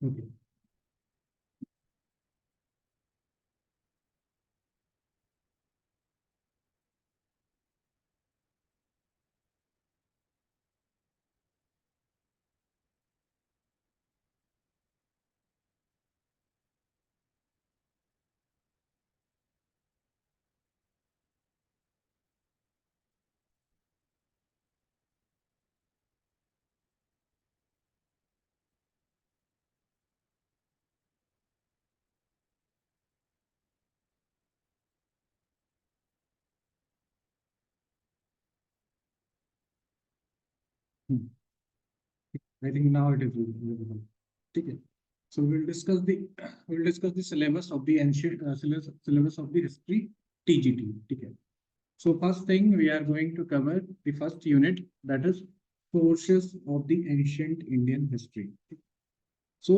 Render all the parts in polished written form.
Okay. I think now it is visible. ठीक है। So we'll discuss the syllabus of the ancient syllabus of the history TGT. ठीक है। So first thing we are going to cover the first unit, that is sources of the ancient Indian history. So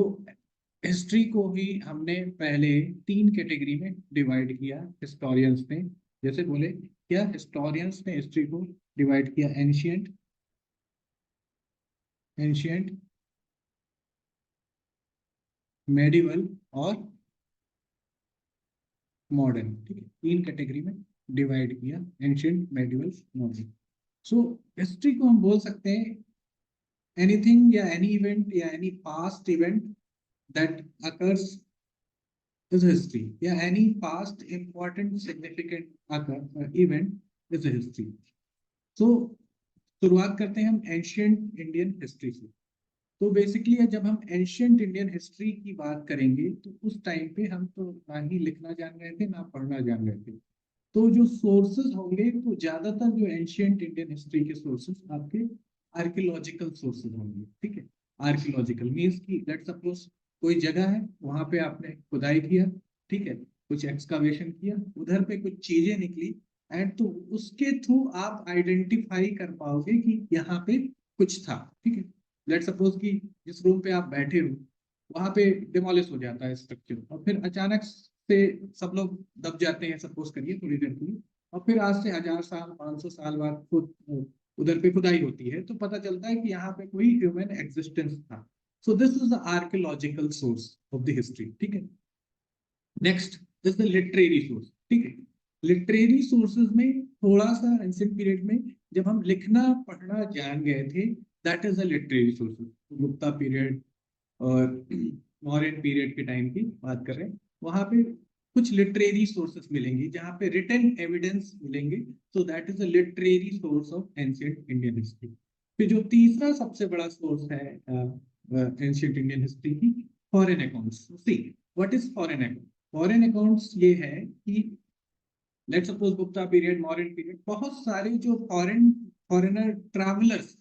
history को ही हमने पहले तीन category में divide किया historians ने। जैसे बोले क्या, हिस्टोरियंस ने हिस्ट्री को डिवाइड किया एंशियंट, एंशियंट, मेडिवल और मॉडर्न। ठीक है, तीन कैटेगरी में डिवाइड किया, ancient, medieval, modern. So history को हम बोल सकते हैं एनीथिंग या एनी इवेंट या any past event that occurs is history, या any past important significant event is history. So शुरुआत करते हैं हम एंशियंट इंडियन हिस्ट्री से। तो बेसिकली जब हम एंशियंट इंडियन हिस्ट्री की बात करेंगे तो उस टाइम पे हम तो ना ही लिखना जान रहे थे ना पढ़ना जान रहे थे। तो जो सोर्सेज होंगे तो ज्यादातर जो एंशियंट इंडियन हिस्ट्री के सोर्सेज आपके आर्कियोलॉजिकल सोर्सेज होंगे। ठीक है, आर्कियोलॉजिकल मीन्स कि लेट सपोज कोई जगह है, वहां पे आपने खुदाई किया, ठीक है, कुछ एक्सकावेशन किया, उधर पे कुछ चीजें निकली, एंड तो उसके थ्रू आप आइडेंटिफाई कर पाओगे कि यहाँ पे कुछ था। ठीक है, लेट सपोज कि जिस रूम पे आप बैठे हो वहां पे डिमोलिश हो जाता है स्ट्रक्चर, और फिर अचानक से सब लोग दब जाते हैं, सपोज करिए थोड़ी देर के लिए, और फिर आज से 1000 साल 500 साल बाद खुद उधर पे खुदाई होती है तो पता चलता है कि यहाँ पे कोई ह्यूमन एग्जिस्टेंस था। So this is the archaeological source of the history. ठीक है, next is the literary source. ठीक है, लिटरेरी सोर्सेज में थोड़ा सा एंशिएंट पीरियड में जब हम लिखना पढ़ना जान गए थे, that is the literary sources. Gupta period और मौर्यन पीरियड के टाइम की बात कर रहे हैं, वहां पे कुछ लिटरेरी सोर्सेस मिलेंगे जहां पे रिटन एविडेंस मिलेंगे। So that is a literary source of ancient Indian history. फिर जो तीसरा सबसे बड़ा सोर्स है एंशिएंट इंडियन हिस्ट्री की, foreign accounts. See what is foreign account? Foreign accounts ये है कि let suppose Gupta period, Mauryan period, बहुत सारे जो फॉरेनर ट्रैवलर्स,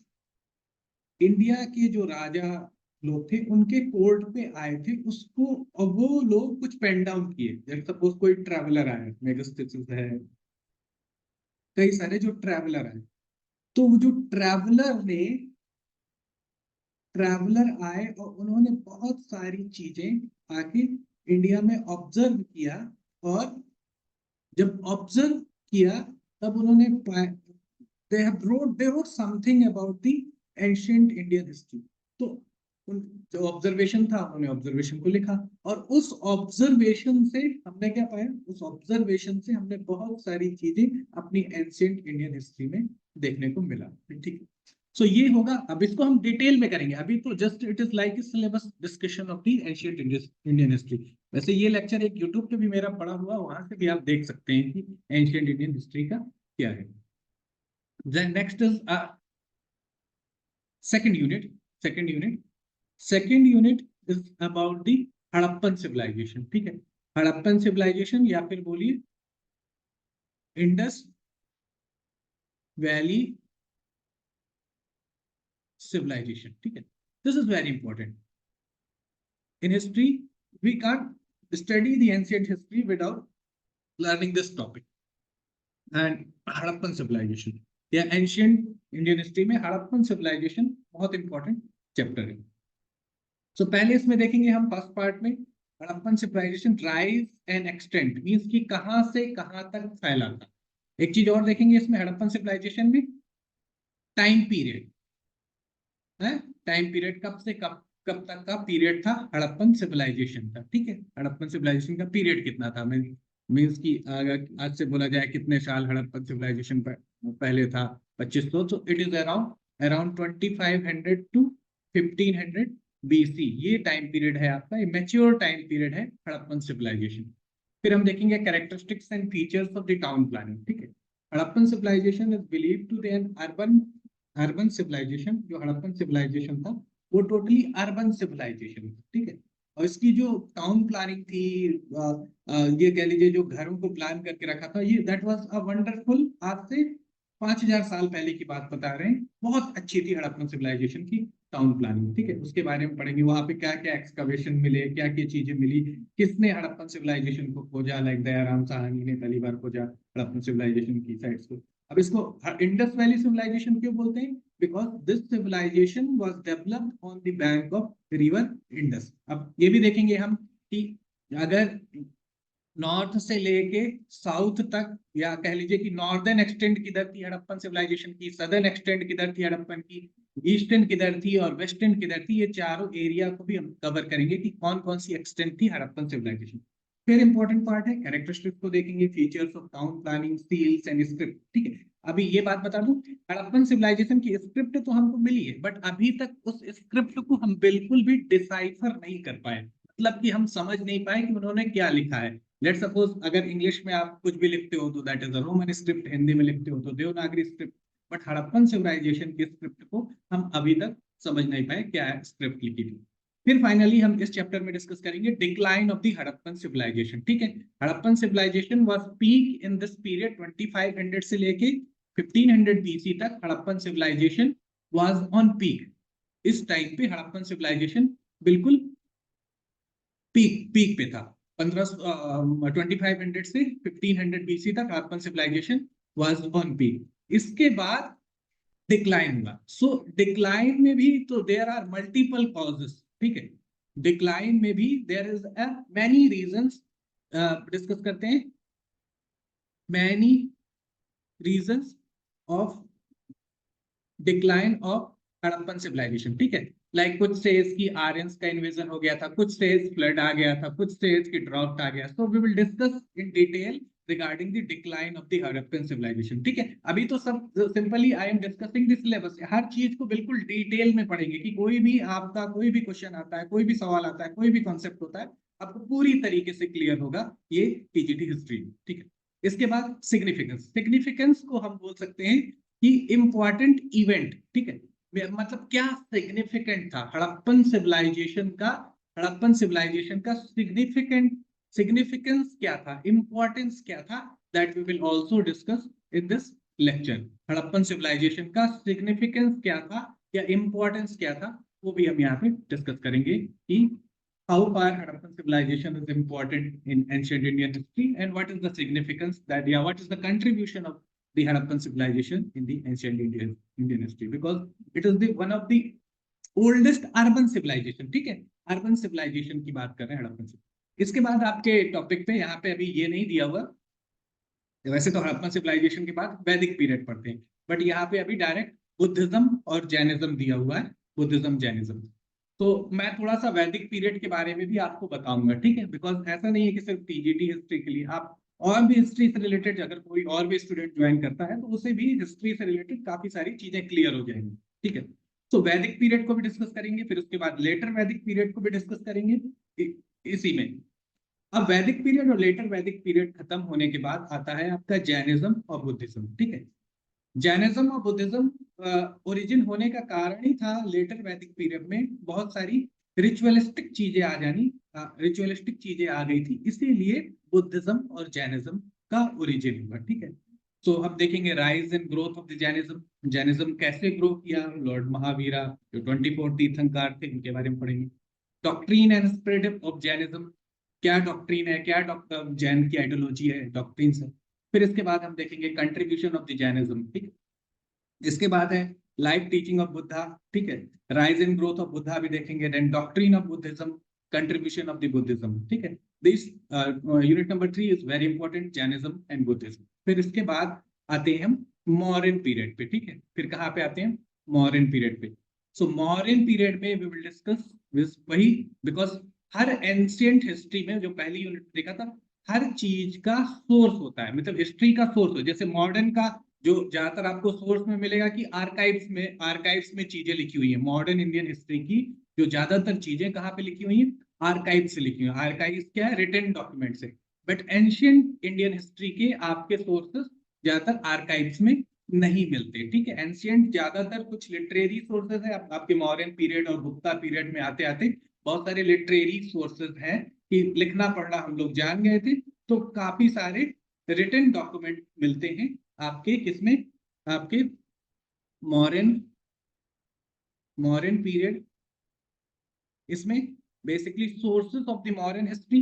इंडिया के जो राजा लोग थे उनके कोर्ट पे आए थे उसको, और वो लोग कुछ पेन डाउन किए। जैसे सपोज कोई ट्रैवलर आया, मेगास्टिचेस है, कई सारे जो ट्रैवलर आए, तो वो जो ट्रैवलर आए और उन्होंने बहुत सारी चीजें आके इंडिया में ऑब्जर्व किया, और जब ऑब्जर्व किया तब उन्होंने they wrote something about the ancient Indian history। तो उन जो ऑब्जर्वेशन था उन्होंने ऑब्जर्वेशन को लिखा, और उस ऑब्जर्वेशन से हमने क्या पाया, उस ऑब्जर्वेशन से हमने बहुत सारी चीजें अपनी एंशिएंट इंडियन हिस्ट्री में देखने को मिला। ठीक है, सो ये होगा। अब इसको हम डिटेल में करेंगे, अभी तो just it is like syllabus discussion of the ancient Indian history. वैसे ये लेक्चर एक यूट्यूब पे भी मेरा पड़ा हुआ, वहां से भी आप देख सकते हैं कि एंशिएंट इंडियन हिस्ट्री का क्या है। Then next is second unit. Second unit. Second unit is about the Harappan civilization। ठीक है, हड़प्पन civilization या फिर बोलिए इंडस वैली civilization। ठीक है, this is very important in history। We can't study the ancient history without learning this topic। and Harappan civilization या ancient Indian history में Harappan civilization बहुत इंपॉर्टेंट चैप्टर है। सो पहले इसमें देखेंगे हम फर्स्ट पार्ट में Harappan civilization rise and extent, means कि कहां से कहां तक फैला था। एक चीज और देखेंगे इसमें हड़प्पन सिविलाइजेशन में, टाइम पीरियड है। टाइम पीरियड कब से कब कब तक का पीरियड था हड़प्पन सिविलाइजेशन का, ठीक है। हड़प्पन सिविलाइजेशन का पीरियड कितना था, मीन्स की अगर आज से बोला जाए कितने साल हड़प्पन सिविलाइजेशन पहले था, 2500, तो it is around around 2500 to 1500 BC। ये टाइम पीरियड है आपका, ये मैच्योर टाइम पीरियड है हड़प्पन सिविलाइजेशन। फिर हम देखेंगे characteristics and features of the town planning, ठीक है। Harappan civilization is believe to be an urban urban civilization. जो हड़प्पन सिविलाइजेशन था वो टोटली अर्बन सिविलाइजेशन, ठीक है। और इसकी जो टाउन प्लानिंग थी, ये कह लीजिए जो घरों को प्लान करके रखा था, ये दैट वाज अ वंडरफुल। आज से 5000 साल पहले की बात बता रहे हैं, बहुत अच्छी थी हड़प्पन सिविलाइजेशन की टाउन प्लानिंग, ठीक है। उसके बारे में पढ़ेंगे, वहां पे क्या क्या एक्सकवेशन मिले, क्या क्या चीजें मिली, किसने हड़प्पन सिविलाइजेशन को खोजा, लाइक दयाराम साहनी ने पहली बार खोजा हड़प्पन सिविलाइजेशन की साइट्स को। अब इसको इंडस वैली सिविलाइजेशन क्यों बोलते हैं? Because this civilization was developed on the bank of river Indus. अब ये भी देखेंगे हम कि अगर नॉर्थ से लेके साउथ तक, या कह लीजिए कि नॉर्दर्न एक्सटेंड किधर थी हड़प्पन सिविलाइजेशन की, सदर्न एक्सटेंड किधर थी हड़प्पन की, ईस्टर्न किधर थी और वेस्टर्न किधर थी, ये चारों एरिया को भी हम कवर करेंगे कि कौन कौन सी एक्सटेंड थी हड़प्पन सिविलाइजेशन। फिर इंपॉर्टेंट पार्ट है कैरेक्टरिस्टिक्स को देखेंगे, features of town planning, seals and script, ठीक है। अभी ये बात बता दूं, हड़प्पन सिविलाइजेशन की स्क्रिप्ट तो हमको मिली है, बट अभी तक उस स्क्रिप्ट को हम बिल्कुल भी डिसाइफर नहीं कर पाए, मतलब कि हम समझ नहीं पाए कि उन्होंने क्या लिखा है। लेट सपोज अगर इंग्लिश में आप कुछ भी लिखते हो तो that is a Roman script, Hindi में लिखते हो तो Devanagari script, but Harappan civilization की स्क्रिप्ट को हम अभी तक समझ नहीं पाए क्या स्क्रिप्ट लिखी थी। फिर फाइनली हम इस चैप्टर में डिस्कस करेंगे decline of the Harappan civilization, ठीक है। Harappan civilization was peak in this period 2500 से लेके 1500 BC तक। Harappan civilization was on peak. इस टाइम पे हड़प्पन सिविलाइजेशन बिल्कुल पीक पीक पे था। 2500 से 1500 BC तक Harappan civilization was on peak. इसके बाद डिक्लाइन हुआ। सो डिक्लाइन में भी तो देयर आर मल्टीपल कॉजेस, ठीक है। डिक्लाइन में भी there is a many reasons, discuss करते हैं many reasons of decline of Harappan civilization, ठीक है। लाइक कुछ सेज की आर्यंस का इन्वेजन हो गया था, कुछ सेज फ्लड आ गया था, कुछ सेज की ड्रॉट आ गया। So we will discuss in detail regarding the decline of the Harappan civilization, ठीक है। अभी तो सब simply I am discussing the syllabus, हर चीज को बिल्कुल डिटेल में पढ़ेंगे कि कोई भी आपका कोई भी क्वेश्चन आता है, कोई भी सवाल आता है, कोई भी कॉन्सेप्ट होता है, आपको पूरी तरीके से क्लियर होगा ये पीजीटी हिस्ट्री, ठीक है। इसके बाद सिग्निफिकेंस, सिग्निफिकेंस को हम बोल सकते हैं कि इंपॉर्टेंट इवेंट, ठीक है। मतलब क्या सिग्निफिकेंट था हड़प्पन सिविलाइजेशन का, हड़प्पन सिविलाइजेशन का सिग्निफिकेंस क्या था, इंपॉर्टेंस क्या था, that we will also discuss in this lecture. Harappan civilization का सिग्निफिकेंस क्या था या इंपॉर्टेंस क्या था, वो भी हम यहाँ पे डिस्कस करेंगे कि how far Harappan civilization is important in ancient Indian history and what is the significance that, yeah, what is the contribution of the Harappan civilization in the ancient Indian history, because it is the one of the oldest urban civilization, ठीक है। Urban civilisation की बात कर रहे हैं हड़प्पन से। इसके बाद आपके टॉपिक पे यहाँ पे अभी ये नहीं दिया हुआ, वैसे तो हड़प्पन सिविलाइजेशन के बाद वैदिक पीरियड पढ़ते हैं, बट यहाँ पे अभी डायरेक्ट बुद्धिज्म और जैनिज्म दिया हुआ है, बुद्धिज्म जैनिज्म। तो मैं थोड़ा सा वैदिक पीरियड के बारे में भी आपको बताऊंगा, ठीक है। बिकॉज ऐसा नहीं है कि सिर्फ टीजीटी हिस्ट्री के लिए, आप और भी हिस्ट्री से रिलेटेड अगर कोई और भी स्टूडेंट ज्वाइन करता है तो उसे भी हिस्ट्री से रिलेटेड काफी सारी चीजें क्लियर हो जाएंगी, ठीक है। तो वैदिक पीरियड को भी डिस्कस करेंगे, फिर उसके बाद लेटर वैदिक पीरियड को भी डिस्कस करेंगे इसी में। अब वैदिक पीरियड और लेटर वैदिक पीरियड खत्म होने के बाद आता है आपका जैनिज्म और बुद्धिज्म, ठीक है। जैनिज्म और बुद्धिज्म ओरिजिन होने का कारण ही था लेटर वैदिक पीरियड में बहुत सारी रिचुअलिस्टिक चीजें आ जानी, रिचुअलिस्टिक चीजें आ गई थी, इसीलिए बुद्धिज्म और जैनिज्म का ओरिजिन हुआ, ठीक है। तो अब देखेंगे rise and growth of the Jainism, Jainism कैसे ग्रो किया, लॉर्ड महावीरा जो 24 तीर्थंकर थे उनके बारे में पढ़ेंगे। Doctrine and spread of Jainism, क्या डॉक्ट्रीन है, क्या डॉक्टर जैन की आइडियोलॉजी है, डॉक्ट्रीन है। फिर इसके बाद हम देखेंगे कंट्रीब्यूशन ऑफ द जैनिज्म, ठीक। इसके बाद है लाइफ टीचिंग ऑफ बुद्धा, ठीक है। Rise and growth of Buddha भी देखेंगे, then doctrine of Buddhism, contribution of the Buddhism, ठीक है। This unit number 3 is very important, Jainism and Buddhism. फिर इसके बाद आते हैं हम मौर्यन पीरियड पे, ठीक है। फिर कहाँ पे आते हैं? मौर्यन पीरियड पे। सो मौर्यन पीरियड में वी विल डिस्कस वही, बिकॉज हर एंशियंट हिस्ट्री में जो पहली यूनिट देखा था, हर चीज का सोर्स होता है, मतलब हिस्ट्री का सोर्स हो। जैसे मॉडर्न का जो ज्यादातर आपको सोर्स में मिलेगा कि आर्काइव्स में चीजें लिखी हुई है। मॉडर्न इंडियन हिस्ट्री की जो ज्यादातर चीजें कहाँ पे लिखी हुई है, आर्काइव से लिखी हुई है। आर्काइव क्या है, रिटन डॉक्यूमेंट से। बट एंशियंट इंडियन हिस्ट्री के आपके सोर्सेस ज्यादातर आर्काइव्स में नहीं मिलते, ठीक है। एंशियंट ज्यादातर कुछ लिटरेरी सोर्सेज है, आपके मौर्यन पीरियड और गुप्ता पीरियड में आते आते बहुत सारे लिटरेरी सोर्सेज हैं कि लिखना पढ़ना हम लोग जान गए थे, तो काफी सारे रिटन डॉक्यूमेंट मिलते हैं आपके किसमें, आपके मौर्यन मौर्यन पीरियड। इसमें basically sources of the modern history,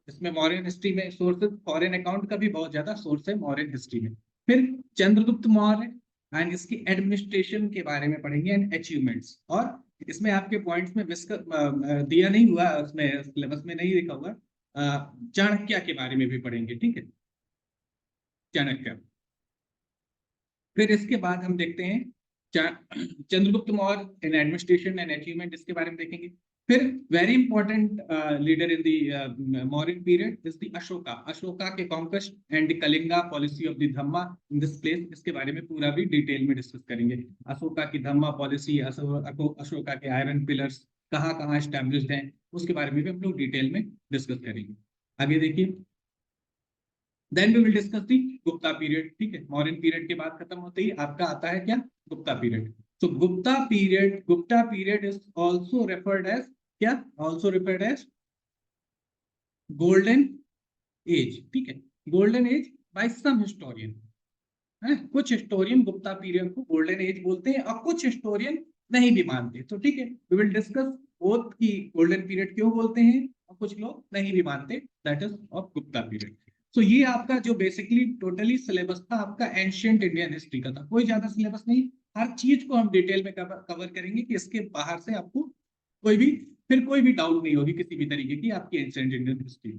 इसमें मॉडर्न हिस्ट्री में सोर्सेज, फॉरेन अकाउंट का भी बहुत ज्यादा सोर्स है मॉडर्न हिस्ट्री में। फिर चंद्रगुप्त मौर्य एंड इसकी एडमिनिस्ट्रेशन के बारे में पढ़ेंगे एंड अचीवमेंट्स। और इसमें आपके पॉइंट्स में दिया नहीं हुआ, उसमें सिलेबस में नहीं लिखा हुआ, चाणक्य के बारे में भी पढ़ेंगे, ठीक है, चाणक्य। फिर इसके बाद हम देखते हैं Chandragupta Maurya in administration and achievement, इसके बारे में देखेंगे। फिर very important leader in the Mauryan period is the Ashoka. Ashoka के conquest and the Kalinga policy of the Dhamma in this place, इसके बारे में पूरा भी डिटेल में डिस्कस करेंगे। अशोका की धम्मा पॉलिसी, अशोका के आयरन पिलर्स कहाँ कहाँ एस्टेब्लिश्ड हैं, उसके बारे में भी हम लोग डिटेल में डिस्कस करेंगे। आगे देखिए, then we will discuss the Gupta period, ठीक है। मॉडर्न पीरियड के बाद खत्म होते ही आपका आता है क्या, गुप्ता पीरियड। तो Gupta period is also referred as क्या, also referred as golden age, ठीक है, golden age by some historian है। कुछ हिस्टोरियन गुप्ता पीरियड को गोल्डन एज बोलते हैं और कुछ हिस्टोरियन नहीं भी मानते। तो ठीक है, वी विल डिस्कस बोथ की गोल्डन पीरियड क्यों बोलते हैं और कुछ लोग नहीं भी मानते, that is of Gupta period. तो ये आपका जो बेसिकली टोटली सिलेबस था आपका एंशियंट इंडियन हिस्ट्री का था, कोई ज्यादा सिलेबस नहीं। हर चीज को हम डिटेल में कवर करेंगे कि इसके बाहर से आपको कोई भी डाउट नहीं होगी किसी भी तरीके की आपकी एंशियंट इंडियन हिस्ट्री।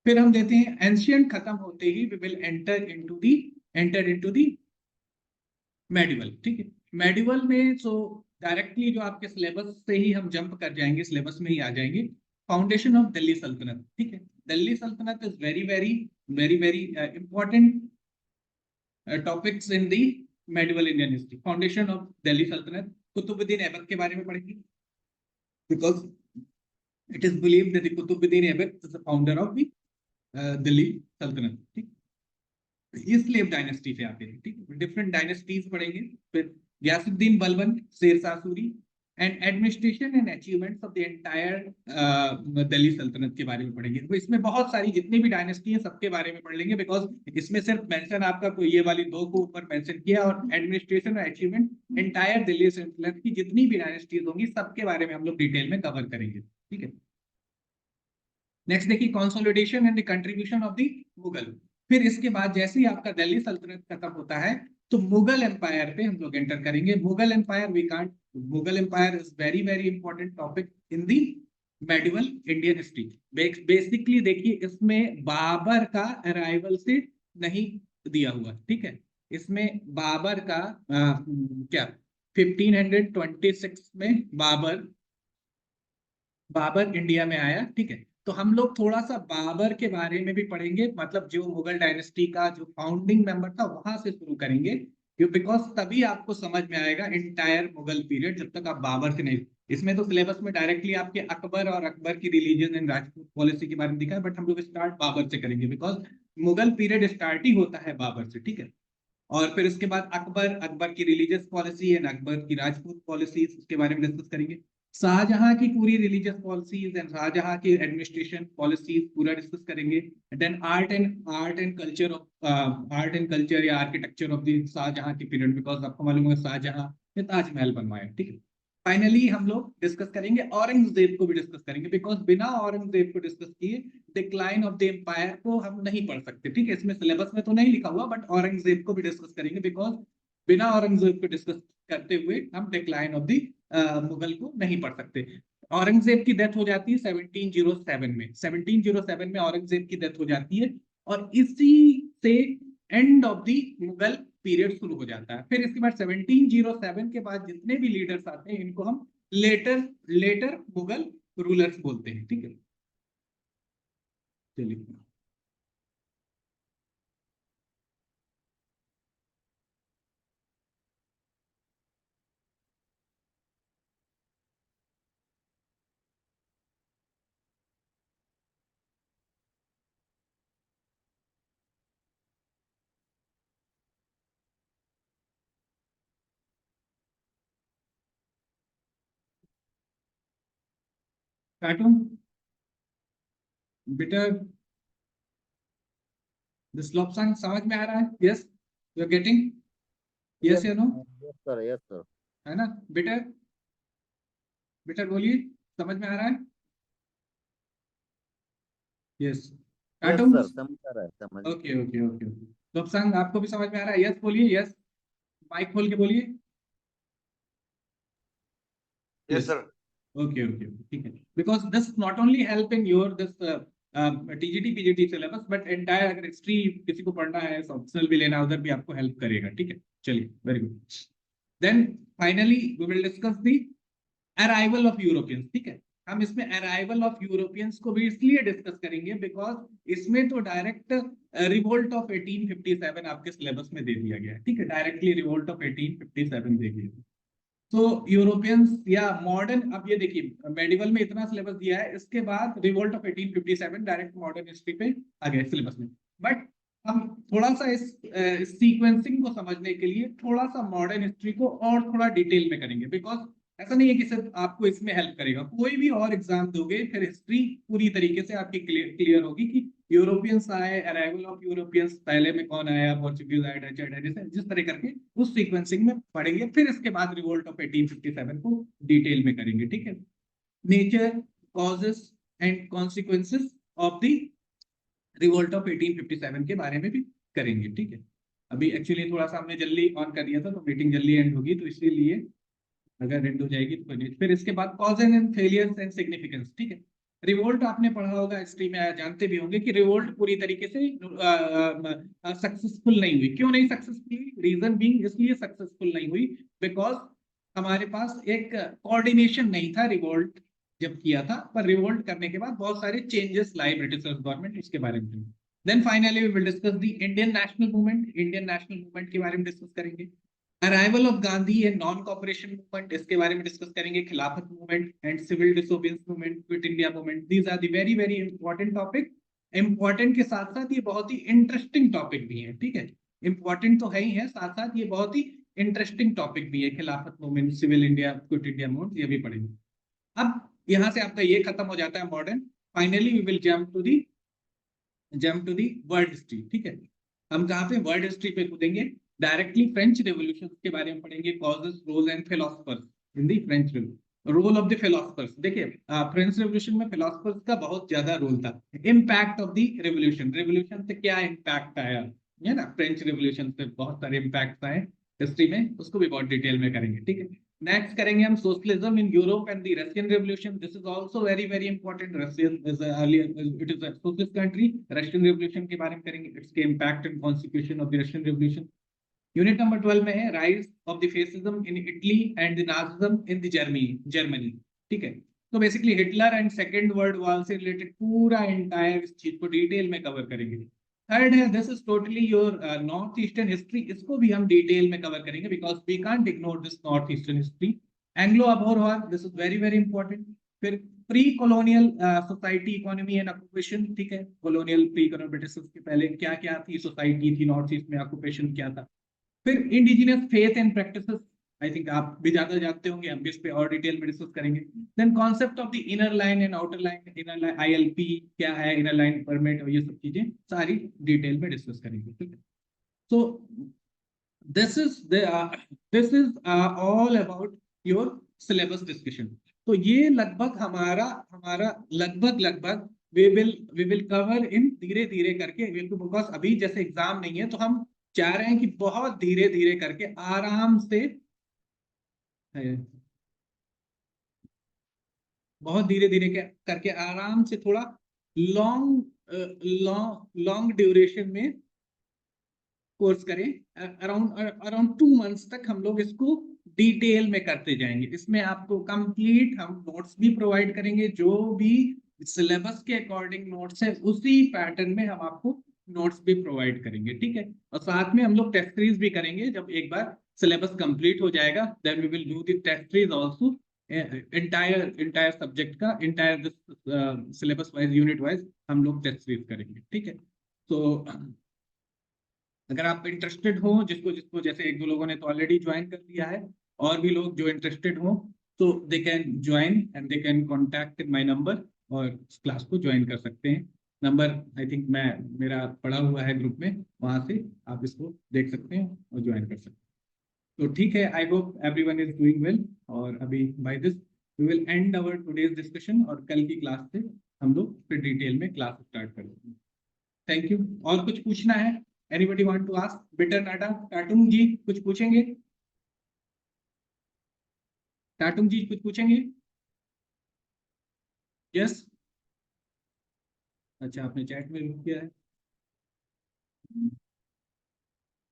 फिर हम देते हैं एंशियंट खत्म होते ही we will enter into the medieval, ठीक है। मेडिवल में सो डायरेक्टली जो आपके सिलेबस से ही हम जंप कर जाएंगे, सिलेबस में ही आ जाएंगे। फाउंडेशन ऑफ दिल्ली सल्तनत, ठीक है। Delhi Sultanat is very very very very important topics in the medieval Indian history. Foundation of Delhi Sultanat, Qutubuddin Aibak के बारे में पढ़ेंगे, because it is believed that Qutubuddin Aibak is the founder of the Delhi Sultanat, ठीक। ये स्लेव डायनेस्टी से आते हैं, ठीक है। डिफरेंट डायनेस्टीज पढ़ेंगे। फिर Ghiyasuddin Balban, Sher Shah Suri and administration and achievements of the entire Delhi Sultanat के बारे में पढ़ेंगे। तो इसमें बहुत सारी जितनी भी डायनेस्टी है सबके बारे में पढ़ लेंगे, बिकॉज इसमें सिर्फ मेंशन आपका कोई ये वाली दो को ऊपर मेंशन किया, और एडमिनिस्ट्रेशन और अचीवमेंट एंटायर दिल्ली सल्तनत की जितनी भी डायनेस्टीज होंगी सबके बारे में हम लोग डिटेल में कवर करेंगे, ठीक है। नेक्स्ट देखिए, consolidation and the contribution of the Mughal. फिर इसके बाद जैसे ही आपका दिल्ली सल्तनत खत्म होता है तो मुगल एम्पायर पे हम लोग एंटर करेंगे। Mughal empire is very very important topic in the medieval Indian history. Basically देखिए, इसमें बाबर का अराइवल से नहीं दिया हुआ, ठीक है। इसमें बाबर का क्या 1526 में बाबर इंडिया में आया, ठीक है। तो हम लोग थोड़ा सा बाबर के बारे में भी पढ़ेंगे, मतलब जो मुगल डायनेस्टी का जो फाउंडिंग मेंबर था वहां से शुरू करेंगे, क्यों, बिकॉज तभी आपको समझ में आएगा इंटायर मुगल पीरियड, जब तक आप बाबर से नहीं। इसमें तो सिलेबस में डायरेक्टली आपके अकबर और अकबर की रिलीजन एंड राजपूत पॉलिसी के बारे में दिखा है, बट हम लोग स्टार्ट बाबर से करेंगे, बिकॉज मुगल पीरियड स्टार्ट ही होता है बाबर से, ठीक है। और फिर उसके बाद अकबर की रिलीजियस पॉलिसी एंड अकबर की राजपूत पॉलिसीज, उसके बारे में डिस्कस करेंगे। शाहजहां की पूरी रिलीजियस पॉलिसीज एंड शाहजहां की एडमिनिस्ट्रेशन पॉलिसीज पूरा डिस्कस करेंगे। देन आर्ट एंड कल्चर या आर्किटेक्चर ऑफ द शाहजहां की पीरियड, बिकॉज आपको मालूम है शाहजहां ने ताजमहल बनवाया, ठीक है। फाइनली हम लोग डिस्कस करेंगे औरंगजेब को भी डिस्कस करेंगे, बिकॉज बिना औरंगजेब को डिस्कस किए डिक्लाइन ऑफ द एम्पायर को हम नहीं पढ़ सकते, ठीक है। इसमें सिलेबस में तो नहीं लिखा हुआ, बट औरंगजेब को भी डिस्कस करेंगे, बिकॉज बिना औरंगजेब को डिस्कस करते हुए हम डिक्लाइन ऑफ द मुगल को नहीं पढ़ सकते। औरंगजेब की डेथ हो जाती है 1707 में, 1707 में औरंगजेब की डेथ हो जाती है, और इसी से end of the Mughal period शुरू हो जाता है। फिर इसके बाद 1707 के बाद जितने भी लीडर्स आते हैं इनको हम लेटर लेटर मुगल रूलर्स बोलते हैं, ठीक है। चलिए, काटूं बेटा? दिस लॉन्ग समझ में आ रहा है? Yes, you are getting? Yes yes या no? Yes sir, yes sir. है ना बेटा? बेटा बोलिए, समझ में आ रहा है? Yes, yes काटूं? सर, समझ आ रहा है, समझ। Okay okay okay okay. Long आपको भी समझ में आ रहा है? यस बोलिए, यस, माइक खोल के बोलिए। Yes, yes, sir. Okay okay, ठीक है। Because this not only help in your this TGT PGT syllabus, but entire अगर हिस्ट्री किसी को पढ़ना है, ऑप्शनल भी लेना है, उधर भी आपको हेल्प करेगा, ठीक है। चलिए, very good. Then finally we will discuss the arrival of Europeans, ठीक है। हम इसमें अराइवल ऑफ यूरोपियंस को भी इसलिए डिस्कस करेंगे बिकॉज इसमें तो डायरेक्ट रिवोल्ट ऑफ 1857 आपके सिलेबस में दे दिया गया है, ठीक है। डायरेक्टली रिवोल्ट ऑफ 1857 दे दिया। तो यूरोपियंस या मॉडर्न, अब ये देखिए मेडिवल में इतना सिलेबस दिया है, इसके बाद revolt of 1857 direct modern history पे आ गया सिलेबस में। बट हम थोड़ा सा इस सीक्वेंसिंग को समझने के लिए थोड़ा सा मॉडर्न हिस्ट्री को और थोड़ा डिटेल में करेंगे, बिकॉज ऐसा नहीं है कि सिर्फ आपको इसमें हेल्प करेगा। कोई भी और एग्जाम दोगे फिर हिस्ट्री पूरी तरीके से आपकी क्लियर होगी कि यूरोपियंस आए, अराइवल ऑफ यूरोपियंस, पहले में कौन आया, पोर्चुगीज आए, डच आए, जिस तरह करके उस सीक्वेंसिंग में पढ़ेंगे। फिर इसके बाद रिवोल्ट ऑफ 1857 को डिटेल में करेंगे, ठीक है। Nature, causes and consequences of the revolt of 1857 के बारे में भी करेंगे, ठीक है। अभी एक्चुअली थोड़ा सा हमने जल्दी ऑन कर दिया था तो मीटिंग जल्दी एंड होगी, तो इसीलिए अगर एंड हो जाएगी तो कोई नहीं। फिर इसके बाद cause and failures and significance, ठीक है। रिवोल्ट आपने पढ़ा होगा हिस्ट्री में, जानते भी होंगे कि रिवोल्ट पूरी तरीके से सक्सेसफुल नहीं हुई। क्यों नहीं सक्सेसफुल हुई? रीजन बीइंग इसलिए सक्सेसफुल नहीं हुई बिकॉज हमारे पास एक कोऑर्डिनेशन नहीं था रिवोल्ट जब किया था। पर रिवोल्ट करने के बाद बहुत सारे चेंजेस लाए ब्रिटिश गवर्नमेंट, इसके बारे में। Then finally we will discuss the Indian national movement. Indian national movement के बारे में डिस्कस करेंगे। Arrival of Gandhi and non cooperation movement, इसके बारे में डिस्कस करेंगे। Khilafat movement and civil disobedience movement, quit India movement, these are the very very important topic. Important के साथ साथ ये बहुत ही इंटरेस्टिंग टॉपिक भी है, ठीक है। इंपॉर्टेंट तो है ही है, साथ साथ ये बहुत ही इंटरेस्टिंग टॉपिक भी है। Khilafat movement, civil India, quit India movement, ये भी पढ़ेंगे। अब यहाँ से आपका ये खत्म हो जाता है modern. Finally we will jump to the world history, ठीक है। हम कहाँ पे वर्ल्ड हिस्ट्री पे कूदेंगे। डायरेक्टली फ्रेंच रेवोल्यूशन के बारे में पढ़ेंगे। Causes, role and philosophers in the French role of the philosophers. देखिए फ्रेंच रेवोल्यूशन में फिलोसफर्स का बहुत ज्यादा रोल था। Impact of the revolution, revolution से क्या इम्पैक्ट आया है ना, फ्रेंच रेवोल्यूशन से बहुत सारे इम्पैक्ट आए हिस्ट्री में, उसको भी बहुत डिटेल में करेंगे, ठीक है। नेक्स्ट करेंगे हम socialism in Europe and the Russian revolution. This is also very very important. Russian is it is a socialist country. Russian revolution के बारे में करेंगे, इसके impact and consequence of the Russian revolution. Unit number 12 में है rise of the fascism in Italy and the Nazism in the Germany, ठीक है। तो basically Hitler and second world war से रिलेटेड पूरा एंटायर इस चीज को डिटेल में कवर करेंगे। थर्ड है this is totally your north eastern history. इसको भी हम डिटेल में कवर करेंगे because we can't ignore this north eastern history. Anglo Abor war, this is very very important. फिर pre colonial society, economy and occupation, ठीक है। Colonial pre British के पहले क्या क्या थी सोसाइटी, थी नॉर्थ ईस्ट में ऑक्यूपेशन क्या था। फिर indigenous faith and practices, I think आप भी ज्यादा जानते होंगे, हम भी इस पे और डिटेल में डिस्कस करेंगे। Then concept of the inner line and outer line, inner line ILP क्या है, इनर लाइन परमिट, और ये सब चीजें सारी डिटेल में डिस्कस करेंगे, ठीक है। So this is this is all about your syllabus discussion. तो ये लगभग हमारा हमारा लगभग लगभग वी विल कवर इन धीरे धीरे करके, बिकॉज अभी जैसे एग्जाम नहीं है तो हम चाह रहे हैं कि बहुत धीरे धीरे करके आराम से, बहुत धीरे धीरे करके आराम से थोड़ा लॉन्ग लॉन्ग ड्यूरेशन में कोर्स करें, अराउंड अराउंड 2 मंथ्स तक हम लोग इसको डिटेल में करते जाएंगे। इसमें आपको कंप्लीट हम नोट्स भी प्रोवाइड करेंगे, जो भी सिलेबस के अकॉर्डिंग नोट्स है उसी पैटर्न में हम आपको नोट्स भी प्रोवाइड करेंगे, ठीक है। और साथ में हम लोग टेस्ट सीरीज भी करेंगे, जब एक बार सिलेबस कंप्लीट हो जाएगा then we will do the test series also, entire subject का, entire syllabus wise, unit wise हम लोग टेस्ट सीरीज करेंगे, ठीक है। तो अगर आप इंटरेस्टेड हो, जिसको जिसको जैसे एक दो लोगों ने तो ऑलरेडी ज्वाइन कर लिया है, और भी लोग जो इंटरेस्टेड हो तो they can join and they can contact my number और इस क्लास को ज्वाइन कर सकते हैं। नंबर आई थिंक मैं मेरा पड़ा हुआ है ग्रुप में, वहां से आप इसको देख सकते हैं और ज्वाइन कर सकते हैं। तो ठीक है, I hope everyone is doing well. और अभी by this we will end our today's discussion, और कल की क्लास से हम लोग फिर डिटेल में क्लास स्टार्ट करेंगे। Thank you. और कुछ पूछना है? Anybody want to ask? बेटर नाटा टाटुंग जी कुछ पूछेंगे? टाटुंग जी कुछ पूछेंगे? यस। अच्छा, आपने चैट में लिख दिया है।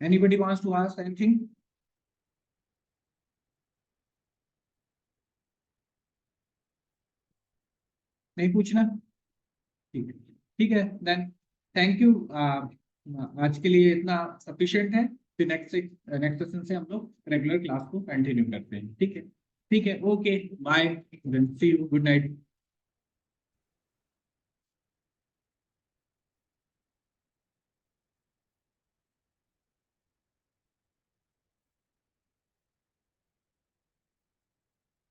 Anybody wants to ask anything? नहीं पूछना? ठीक है, ठीक है देन। Thank you. आज के लिए इतना सफिशिएंट है। फिर नेक्स्ट नेक्स्ट सेशन से हम लोग रेगुलर क्लास को कंटिन्यू करते हैं, ठीक है। ठीक है, okay, bye, then see you, good night.